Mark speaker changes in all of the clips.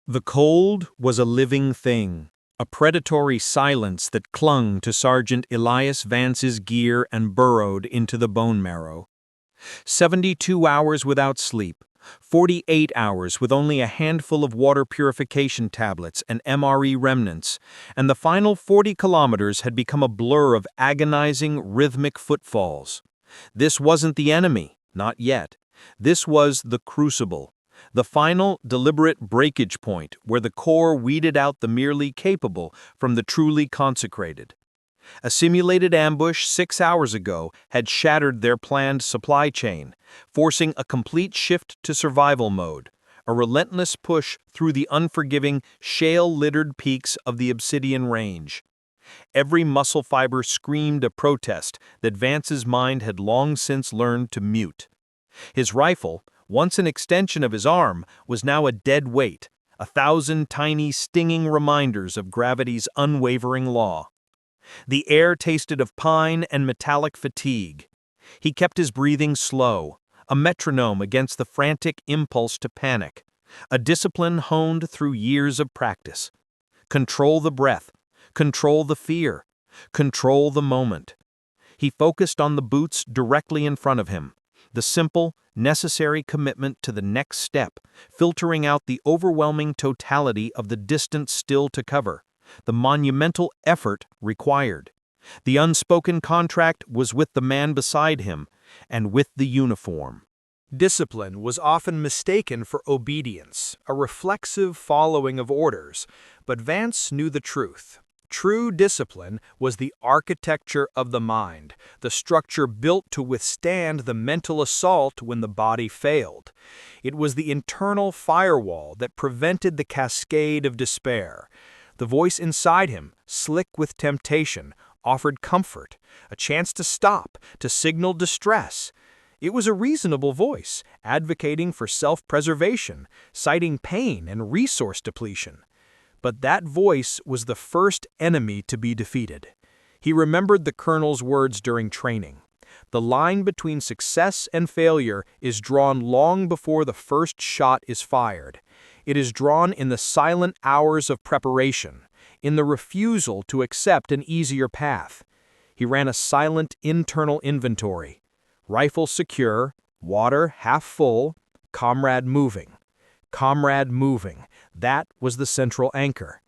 Speaker 1: The cold was a living thing, a predatory silence that clung to Sergeant Elias Vance's gear and burrowed into the bone marrow. 72 hours without sleep, 48 hours with only a handful of water purification tablets and MRE remnants, and the final 40 kilometers had become a blur of agonizing, rhythmic footfalls. This wasn't the enemy, not yet. This was the Crucible, the final, deliberate breakage point where the core weeded out the merely capable from the truly consecrated. A simulated ambush 6 hours ago had shattered their planned supply chain, forcing a complete shift to survival mode, a relentless push through the unforgiving, shale-littered peaks of the Obsidian Range. Every muscle fiber screamed a protest that Vance's mind had long since learned to mute. His rifle, once an extension of his arm, was now a dead weight, 1,000 tiny stinging reminders of gravity's unwavering law. The air tasted of pine and metallic fatigue. He kept his breathing slow, a metronome against the frantic impulse to panic, a discipline honed through years of practice. Control the breath, control the fear, control the moment. He focused on the boots directly in front of him, the simple, necessary commitment to the next step, filtering out the overwhelming totality of the distance still to cover, the monumental effort required. The unspoken contract was with the man beside him, and with the uniform.
Speaker 2: Discipline was often mistaken for obedience, a reflexive following of orders, but Vance knew the truth. True discipline was the architecture of the mind, the structure built to withstand the mental assault when the body failed. It was the internal firewall that prevented the cascade of despair. The voice inside him, slick with temptation, offered comfort, a chance to stop, to signal distress. It was a reasonable voice, advocating for self-preservation, citing pain and resource depletion. But that voice was the first enemy to be defeated. He remembered the colonel's words during training. The line between success and failure is drawn long before the first shot is fired. It is drawn in the silent hours of preparation, in the refusal to accept an easier path. He ran a silent internal inventory. Rifle secure, water half full, comrade moving. Comrade moving. That was the central anchor.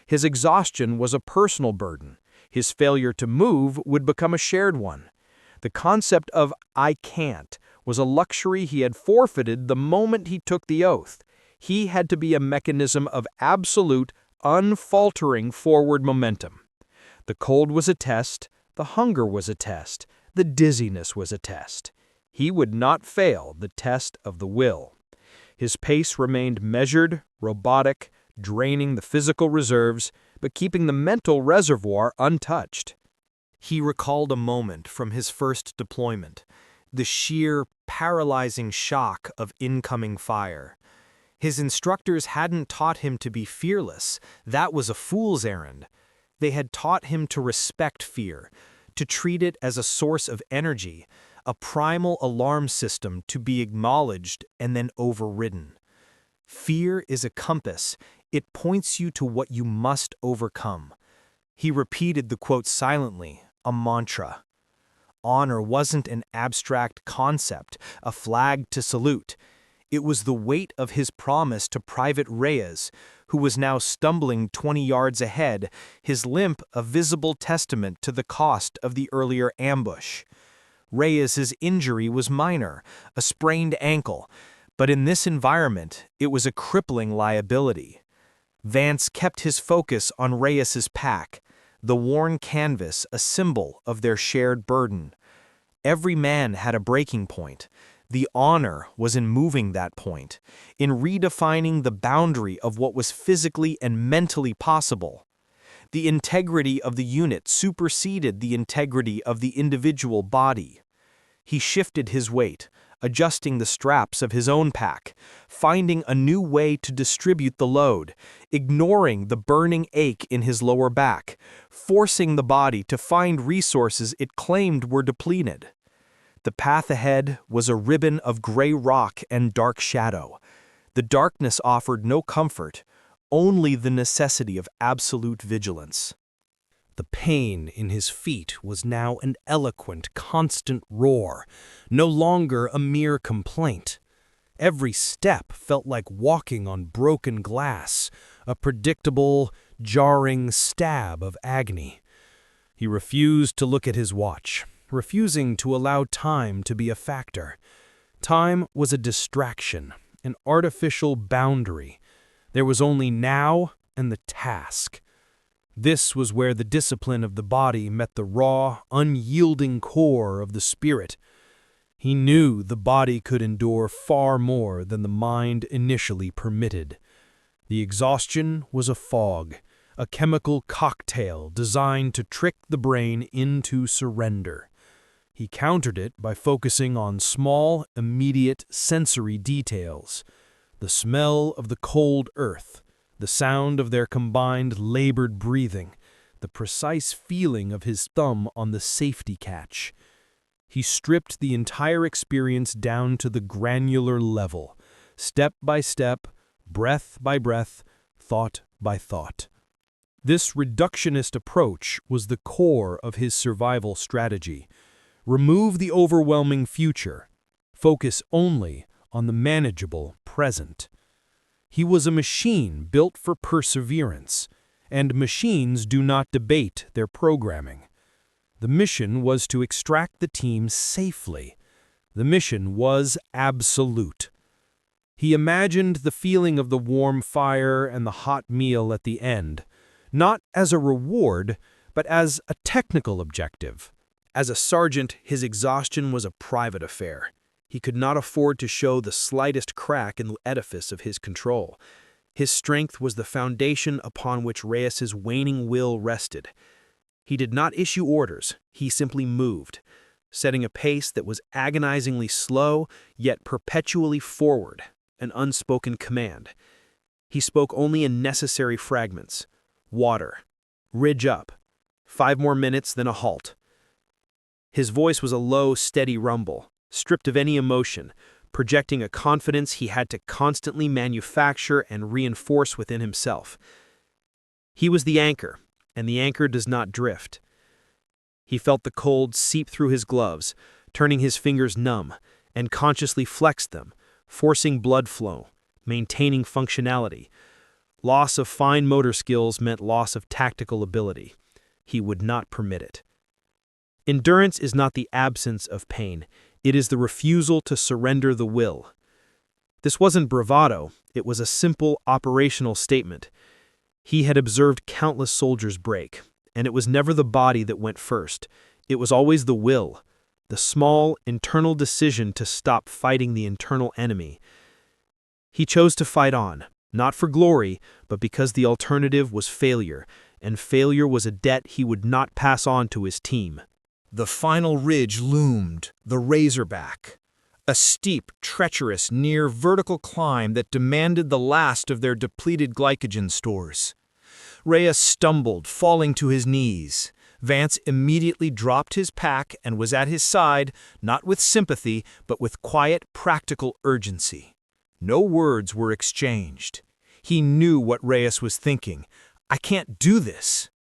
Speaker 2: His exhaustion was a personal burden. His failure to move would become a shared one. The concept of "I can't" was a luxury he had forfeited the moment he took the oath. He had to be a mechanism of absolute, unfaltering forward momentum. The cold was a test, the hunger was a test, the dizziness was a test. He would not fail the test of the will. His pace remained measured, robotic, draining the physical reserves, but keeping the mental reservoir untouched. He recalled a moment from his first deployment, the sheer, paralyzing shock of incoming fire. His instructors hadn't taught him to be fearless. That was a fool's errand. They had taught him to respect fear, to treat it as a source of energy, a primal alarm system to be acknowledged and then overridden. Fear is a compass. It points you to what you must overcome. He repeated the quote silently, a mantra. Honor wasn't an abstract concept, a flag to salute. It was the weight of his promise to Private Reyes, who was now stumbling 20 yards ahead, his limp a visible testament to the cost of the earlier ambush. Reyes's injury was minor, a sprained ankle, but in this environment, it was a crippling liability. Vance kept his focus on Reyes's pack, the worn canvas a symbol of their shared burden. Every man had a breaking point. The honor was in moving that point, in redefining the boundary of what was physically and mentally possible. The integrity of the unit superseded the integrity of the individual body. He shifted his weight, adjusting the straps of his own pack, finding a new way to distribute the load, ignoring the burning ache in his lower back, forcing the body to find resources it claimed were depleted. The path ahead was a ribbon of gray rock and dark shadow. The darkness offered no comfort, only the necessity of absolute vigilance. The pain in his feet was now an eloquent, constant roar, no longer a mere complaint. Every step felt like walking on broken glass, a predictable, jarring stab of agony. He refused to look at his watch, refusing to allow time to be a factor. Time was a distraction, an artificial boundary. There was only now and the task. This was where the discipline of the body met the raw, unyielding core of the spirit. He knew the body could endure far more than the mind initially permitted. The exhaustion was a fog, a chemical cocktail designed to trick the brain into surrender. He countered it by focusing on small, immediate sensory details: the smell of the cold earth, the sound of their combined labored breathing, the precise feeling of his thumb on the safety catch. He stripped the entire experience down to the granular level, step by step, breath by breath, thought by thought. This reductionist approach was the core of his survival strategy. Remove the overwhelming future. Focus only on the manageable present. He was a machine built for perseverance, and machines do not debate their programming. The mission was to extract the team safely. The mission was absolute. He imagined the feeling of the warm fire and the hot meal at the end, not as a reward, but as a technical objective. As a sergeant, his exhaustion was a private affair. He could not afford to show the slightest crack in the edifice of his control. His strength was the foundation upon which Reyes's waning will rested. He did not issue orders, he simply moved, setting a pace that was agonizingly slow, yet perpetually forward, an unspoken command. He spoke only in necessary fragments. Water. Ridge up. 5 more minutes, then a halt. His voice was a low, steady rumble, stripped of any emotion, projecting a confidence he had to constantly manufacture and reinforce within himself. He was the anchor, and the anchor does not drift. He felt the cold seep through his gloves, turning his fingers numb, and consciously flexed them, forcing blood flow, maintaining functionality. Loss of fine motor skills meant loss of tactical ability. He would not permit it. Endurance is not the absence of pain. It is the refusal to surrender the will. This wasn't bravado. It was a simple operational statement. He had observed countless soldiers break, and it was never the body that went first. It was always the will, the small, internal decision to stop fighting the internal enemy. He chose to fight on, not for glory, but because the alternative was failure, and failure was a debt he would not pass on to his team. The final ridge loomed, the Razorback, a steep, treacherous, near-vertical climb that demanded the last of their depleted glycogen stores. Reyes stumbled, falling to his knees. Vance immediately dropped his pack and was at his side, not with sympathy, but with quiet, practical urgency. No words were exchanged. He knew what Reyes was thinking. I can't do this.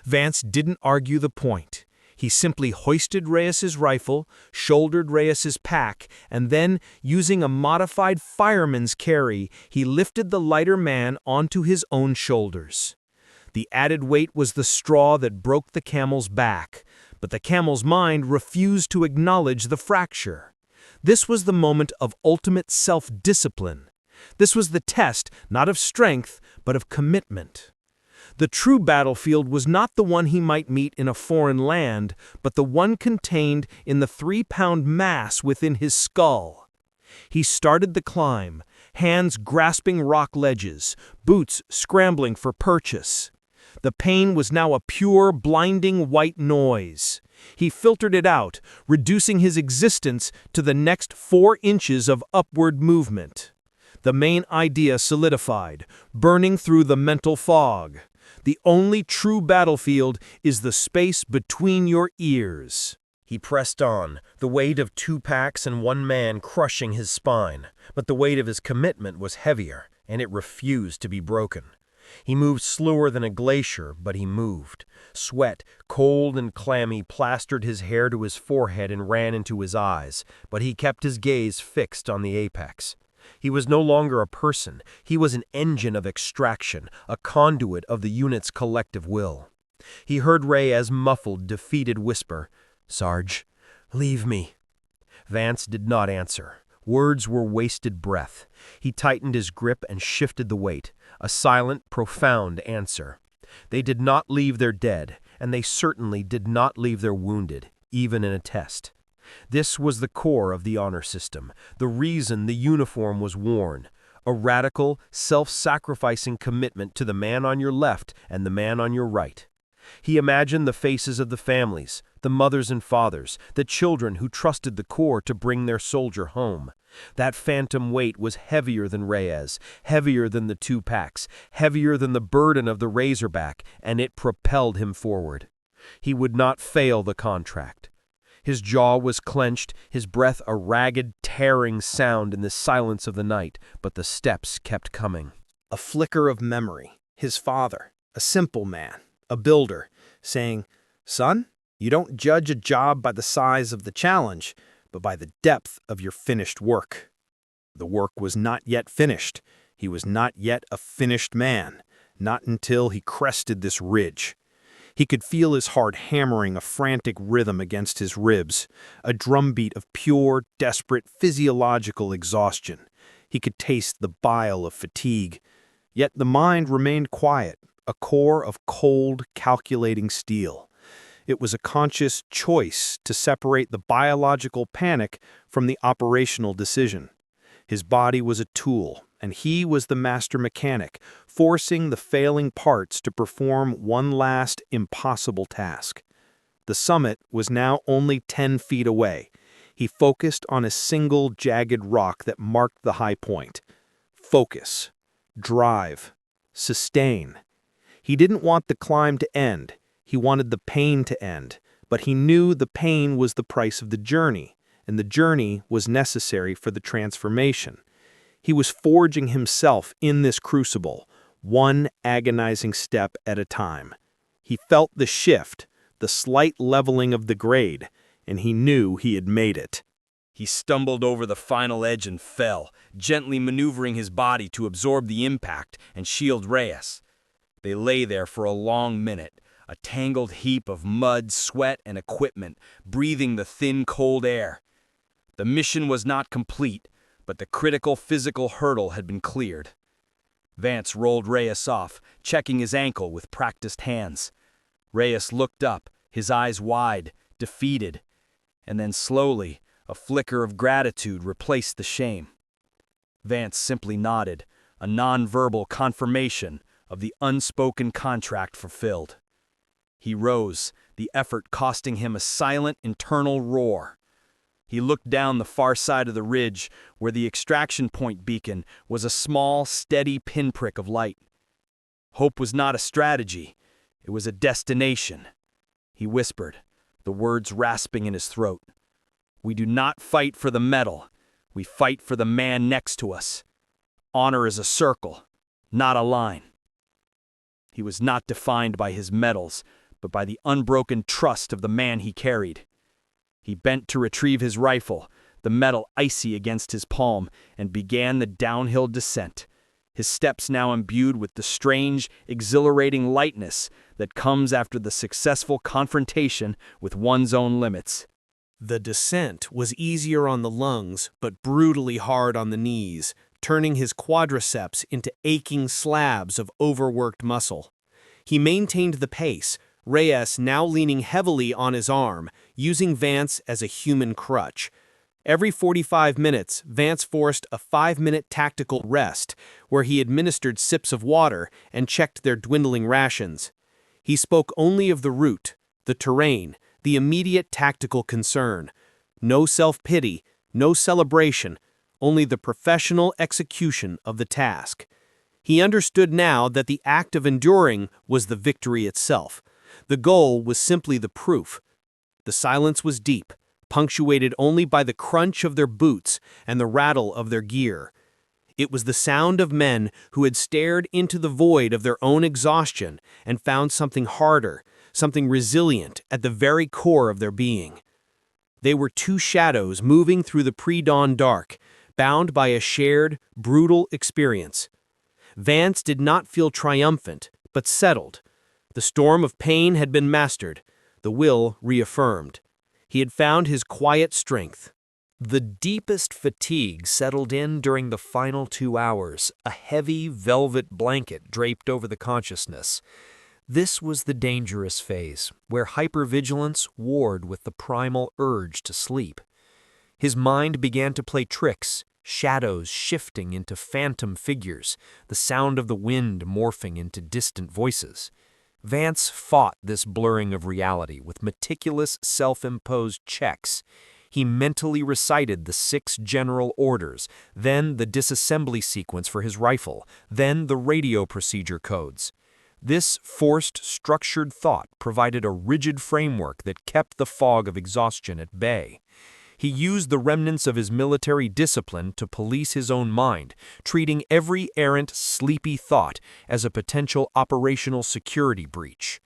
Speaker 2: Vance didn't argue the point. He simply hoisted Reyes's rifle, shouldered Reyes's pack, and then, using a modified fireman's carry, he lifted the lighter man onto his own shoulders. The added weight was the straw that broke the camel's back, but the camel's mind refused to acknowledge the fracture. This was the moment of ultimate self-discipline. This was the test, not of strength, but of commitment. The true battlefield was not the one he might meet in a foreign land, but the one contained in the 3-pound mass within his skull. He started the climb, hands grasping rock ledges, boots scrambling for purchase. The pain was now a pure, blinding white noise. He filtered it out, reducing his existence to the next 4 inches of upward movement. The main idea solidified, burning through the mental fog. The only true battlefield is the space between your ears. He pressed on, the weight of 2 packs and 1 man crushing his spine, but the weight of his commitment was heavier, and it refused to be broken.
Speaker 3: He moved slower than a glacier, but he moved. Sweat, cold and clammy, plastered his hair to his forehead and ran into his eyes, but he kept his gaze fixed on the apex. He was no longer a person. He was an engine of extraction, a conduit of the unit's collective will. He heard Reyes' muffled, defeated whisper, "Sarge, leave me." Vance did not answer. Words were wasted breath. He tightened his grip and shifted the weight, a silent, profound answer. They did not leave their dead, and they certainly did not leave their wounded, even in a test. This was the core of the honor system, the reason the uniform was worn, a radical, self-sacrificing commitment to the man on your left and the man on your right. He imagined the faces of the families, the mothers and fathers, the children who trusted the Corps to bring their soldier home. That phantom weight was heavier than Reyes, heavier than the 2 packs, heavier than the burden of the Razorback, and it propelled him forward. He would not fail the contract. His jaw was clenched, his breath a ragged, tearing sound in the silence of the night, but the steps kept coming.
Speaker 2: A flicker of memory, his father, a simple man, a builder, saying, "Son, you don't judge a job by the size of the challenge, but by the depth of your finished work." The work was not yet finished. He was not yet a finished man, not until he crested this ridge. He could feel his heart hammering a frantic rhythm against his ribs, a drumbeat of pure, desperate, physiological exhaustion. He could taste the bile of fatigue. Yet the mind remained quiet, a core of cold, calculating steel. It was a conscious choice to separate the biological panic from the operational decision. His body was a tool, and he was the master mechanic, forcing the failing parts to perform one last, impossible task. The summit was now only 10 feet away. He focused on a single jagged rock that marked the high point. Focus, drive, sustain. He didn't want the climb to end. He wanted the pain to end, but he knew the pain was the price of the journey, and the journey was necessary for the transformation. He was forging himself in this crucible, one agonizing step at a time. He felt the shift, the slight leveling of the grade, and he knew he had made it.
Speaker 1: He stumbled over the final edge and fell, gently maneuvering his body to absorb the impact and shield Reyes. They lay there for a long minute, a tangled heap of mud, sweat, and equipment, breathing the thin, cold air. The mission was not complete, but the critical physical hurdle had been cleared. Vance rolled Reyes off, checking his ankle with practiced hands. Reyes looked up, his eyes wide, defeated, and then slowly, a flicker of gratitude replaced the shame. Vance simply nodded, a non-verbal confirmation of the unspoken contract fulfilled. He rose, the effort costing him a silent internal roar. He looked down the far side of the ridge, where the extraction point beacon was a small, steady pinprick of light. Hope was not a strategy, it was a destination. He whispered, the words rasping in his throat. "We do not fight for the medal, we fight for the man next to us. Honor is a circle, not a line." He was not defined by his medals, but by the unbroken trust of the man he carried. He bent to retrieve his rifle, the metal icy against his palm, and began the downhill descent, his steps now imbued with the strange, exhilarating lightness that comes after the successful confrontation with one's own limits.
Speaker 2: The descent was easier on the lungs, but brutally hard on the knees, turning his quadriceps into aching slabs of overworked muscle. He maintained the pace, Reyes now leaning heavily on his arm, using Vance as a human crutch. Every 45 minutes, Vance forced a 5-minute tactical rest, where he administered sips of water and checked their dwindling rations. He spoke only of the route, the terrain, the immediate tactical concern. No self-pity, no celebration, only the professional execution of the task. He understood now that the act of enduring was the victory itself. The goal was simply the proof. The silence was deep, punctuated only by the crunch of their boots and the rattle of their gear. It was the sound of men who had stared into the void of their own exhaustion and found something harder, something resilient at the very core of their being. They were two shadows moving through the pre-dawn dark, bound by a shared, brutal experience. Vance did not feel triumphant, but settled. The storm of pain had been mastered, the will reaffirmed. He had found his quiet strength. The deepest fatigue settled in during the final 2 hours, a heavy velvet blanket draped over the consciousness. This was the dangerous phase, where hypervigilance warred with the primal urge to sleep. His mind began to play tricks, shadows shifting into phantom figures, the sound of the wind morphing into distant voices. Vance fought this blurring of reality with meticulous self-imposed checks. He mentally recited the 6 general orders, then the disassembly sequence for his rifle, then the radio procedure codes. This forced, structured thought provided a rigid framework that kept the fog of exhaustion at bay. He used the remnants of his military discipline to police his own mind, treating every errant, sleepy thought as a potential operational security breach.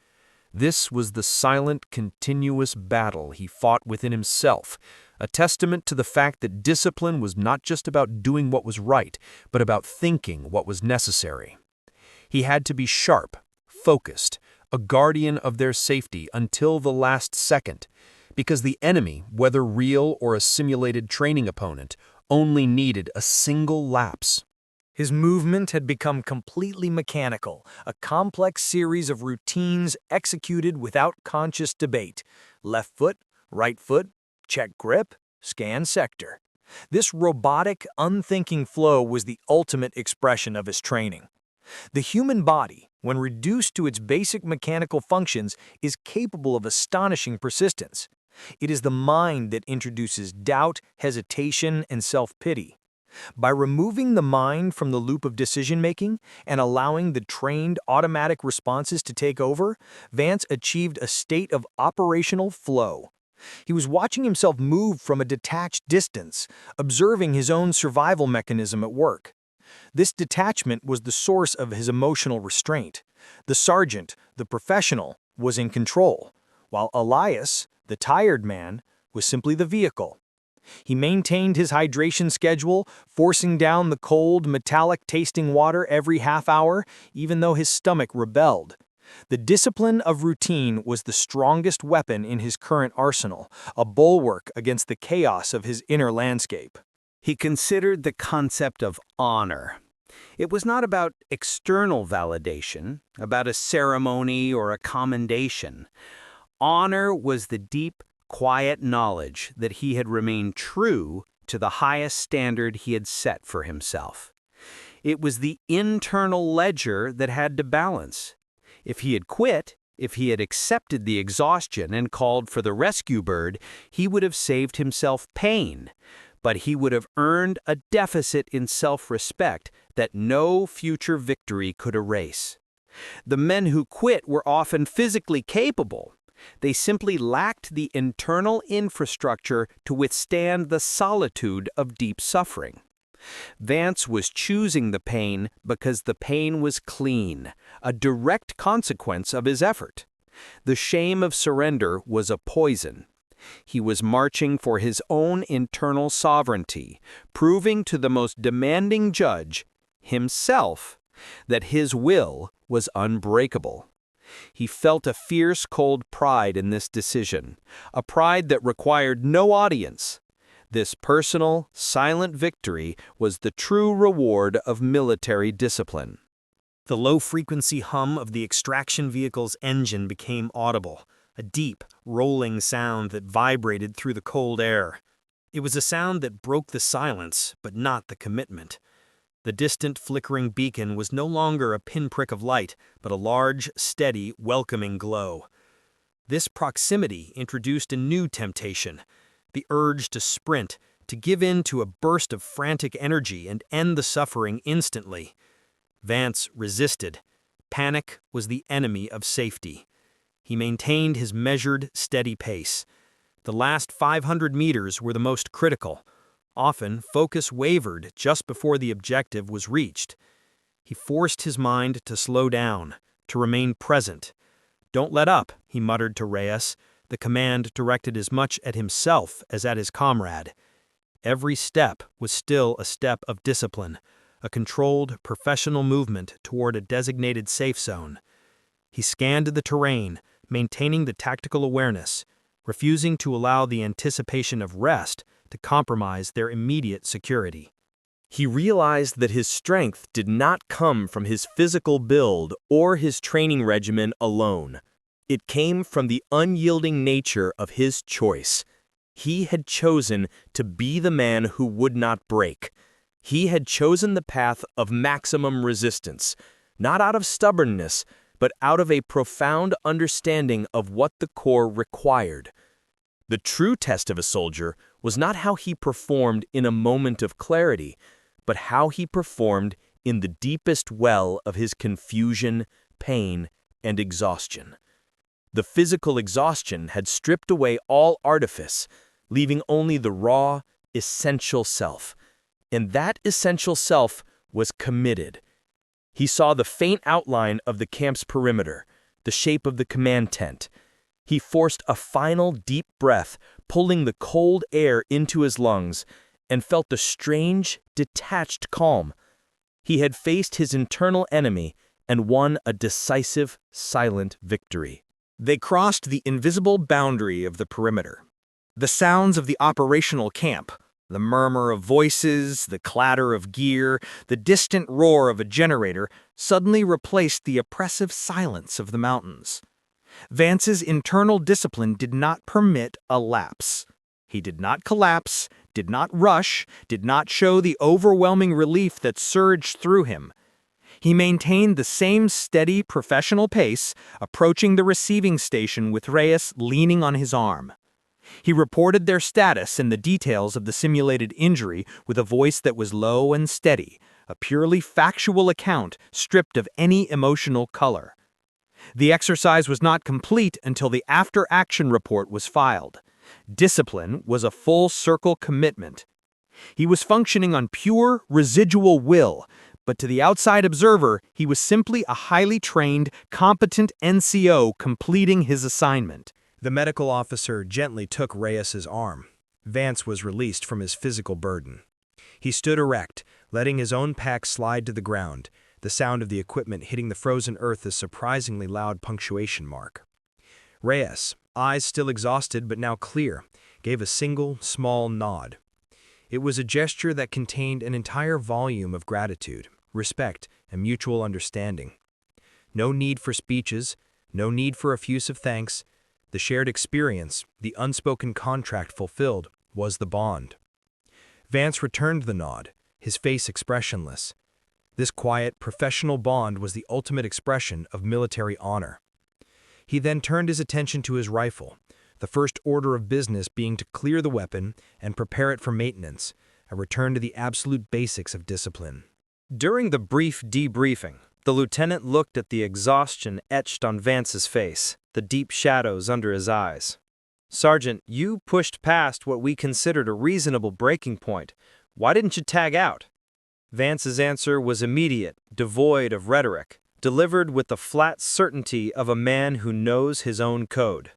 Speaker 2: This was the silent, continuous battle he fought within himself, a testament to the fact that discipline was not just about doing what was right, but about thinking what was necessary. He had to be sharp, focused, a guardian of their safety until the last second, because the enemy, whether real or a simulated training opponent, only needed a single lapse.
Speaker 4: His movement had become completely mechanical, a complex series of routines executed without conscious debate. Left foot, right foot, check grip, scan sector. This robotic, unthinking flow was the ultimate expression of his training. The human body, when reduced to its basic mechanical functions, is capable of astonishing persistence. It is the mind that introduces doubt, hesitation, and self-pity. By removing the mind from the loop of decision-making and allowing the trained automatic responses to take over, Vance achieved a state of operational flow. He was watching himself move from a detached distance, observing his own survival mechanism at work. This detachment was the source of his emotional restraint. The sergeant, the professional, was in control, while Elias, the tired man, was simply the vehicle. He maintained his hydration schedule, forcing down the cold, metallic-tasting water every half hour, even though his stomach rebelled. The discipline of routine was the strongest weapon in his current arsenal, a bulwark against the chaos of his inner landscape.
Speaker 5: He considered the concept of honor. It was not about external validation, about a ceremony or a commendation. Honor was the deep, quiet knowledge that he had remained true to the highest standard he had set for himself. It was the internal ledger that had to balance. If he had quit, if he had accepted the exhaustion and called for the rescue bird, he would have saved himself pain, but he would have earned a deficit in self-respect that no future victory could erase. The men who quit were often physically capable. They simply lacked the internal infrastructure to withstand the solitude of deep suffering. Vance was choosing the pain because the pain was clean, a direct consequence of his effort. The shame of surrender was a poison. He was marching for his own internal sovereignty, proving to the most demanding judge, himself, that his will was unbreakable. He felt a fierce, cold pride in this decision, a pride that required no audience. This personal, silent victory was the true reward of military discipline.
Speaker 4: The low-frequency hum of the extraction vehicle's engine became audible, a deep, rolling sound that vibrated through the cold air. It was a sound that broke the silence, but not the commitment. The distant, flickering beacon was no longer a pinprick of light, but a large, steady, welcoming glow. This proximity introduced a new temptation, the urge to sprint, to give in to a burst of frantic energy and end the suffering instantly. Vance resisted. Panic was the enemy of safety. He maintained his measured, steady pace. The last 500 meters were the most critical. Often, focus wavered just before the objective was reached. He forced his mind to slow down, to remain present. "Don't let up," he muttered to Reyes, the command directed as much at himself as at his comrade. Every step was still a step of discipline, a controlled, professional movement toward a designated safe zone. He scanned the terrain, maintaining the tactical awareness, refusing to allow the anticipation of rest to compromise their immediate security. He realized that his strength did not come from his physical build or his training regimen alone. It came from the unyielding nature of his choice. He had chosen to be the man who would not break. He had chosen the path of maximum resistance, not out of stubbornness, but out of a profound understanding of what the core required. The true test of a soldier was not how he performed in a moment of clarity, but how he performed in the deepest well of his confusion, pain, and exhaustion. The physical exhaustion had stripped away all artifice, leaving only the raw, essential self. And that essential self was committed. He saw the faint outline of the camp's perimeter, the shape of the command tent. He forced a final deep breath, pulling the cold air into his lungs, and felt the strange, detached calm. He had faced his internal enemy and won a decisive, silent victory.
Speaker 2: They crossed the invisible boundary of the perimeter. The sounds of the operational camp, the murmur of voices, the clatter of gear, the distant roar of a generator, suddenly replaced the oppressive silence of the mountains. Vance's internal discipline did not permit a lapse. He did not collapse, did not rush, did not show the overwhelming relief that surged through him. He maintained the same steady professional pace, approaching the receiving station with Reyes leaning on his arm. He reported their status and the details of the simulated injury with a voice that was low and steady, a purely factual account stripped of any emotional color. The exercise was not complete until the after-action report was filed. Discipline was a full-circle commitment. He was functioning on pure, residual will, but to the outside observer, he was simply a highly trained, competent NCO completing his assignment.
Speaker 3: The medical officer gently took Reyes's arm. Vance was released from his physical burden. He stood erect, letting his own pack slide to the ground, the sound of the equipment hitting the frozen earth a surprisingly loud punctuation mark. Reyes, eyes still exhausted but now clear, gave a single, small nod. It was a gesture that contained an entire volume of gratitude, respect, and mutual understanding. No need for speeches, no need for effusive thanks. The shared experience, the unspoken contract fulfilled, was the bond. Vance returned the nod, his face expressionless. This quiet, professional bond was the ultimate expression of military honor. He then turned his attention to his rifle, the first order of business being to clear the weapon and prepare it for maintenance, a return to the absolute basics of discipline.
Speaker 4: During the brief debriefing, the lieutenant looked at the exhaustion etched on Vance's face, the deep shadows under his eyes. "Sergeant, you pushed past what we considered a reasonable breaking point. Why didn't you tag out?" Vance's answer was immediate, devoid of rhetoric, delivered with the flat certainty of a man who knows his own code.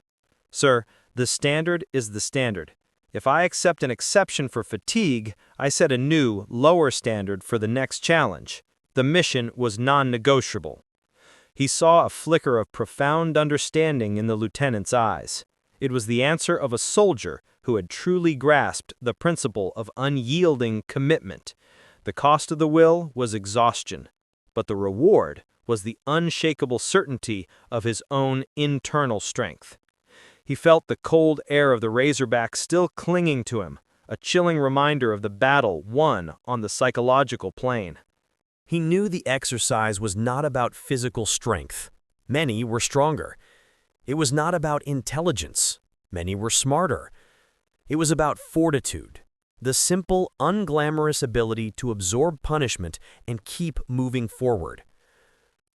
Speaker 4: "Sir, the standard is the standard. If I accept an exception for fatigue, I set a new, lower standard for the next challenge. The mission was non-negotiable." He saw a flicker of profound understanding in the lieutenant's eyes. It was the answer of a soldier who had truly grasped the principle of unyielding commitment. The cost of the will was exhaustion, but the reward was the unshakable certainty of his own internal strength. He felt the cold air of the Razorback still clinging to him, a chilling reminder of the battle won on the psychological plane. He knew the exercise was not about physical strength. Many were stronger. It was not about intelligence. Many were smarter. It was about fortitude, the simple, unglamorous ability to absorb punishment and keep moving forward.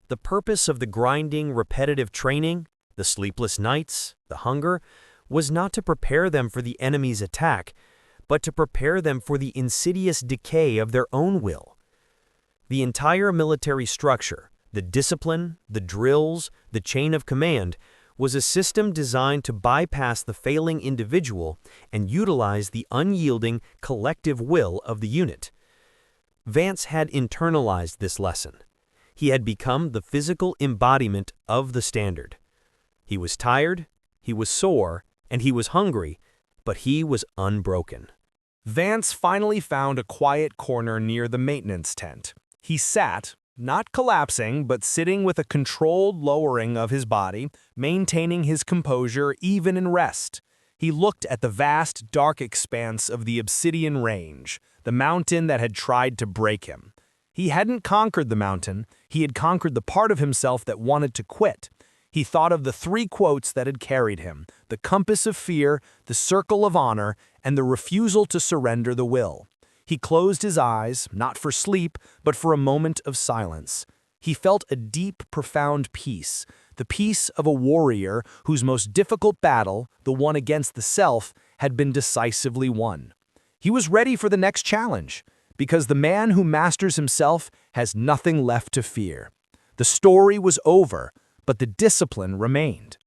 Speaker 4: The purpose of the grinding, repetitive training, the sleepless nights, the hunger, was not to prepare them for the enemy's attack, but to prepare them for the insidious decay of their own will. The entire military structure, the discipline, the drills, the chain of command, was a system designed to bypass the failing individual and utilize the unyielding collective will of the unit. Vance had internalized this lesson. He had become the physical embodiment of the standard. He was tired, he was sore, and he was hungry, but he was unbroken.
Speaker 2: Vance finally found a quiet corner near the maintenance tent. He sat, not collapsing, but sitting with a controlled lowering of his body, maintaining his composure even in rest. He looked at the vast, dark expanse of the Obsidian Range, the mountain that had tried to break him. He hadn't conquered the mountain, he had conquered the part of himself that wanted to quit. He thought of the 3 quotes that had carried him: the compass of fear, the circle of honor, and the refusal to surrender the will. He closed his eyes, not for sleep, but for a moment of silence. He felt a deep, profound peace, the peace of a warrior whose most difficult battle, the one against the self, had been decisively won. He was ready for the next challenge, because the man who masters himself has nothing left to fear. The story was over, but the discipline remained.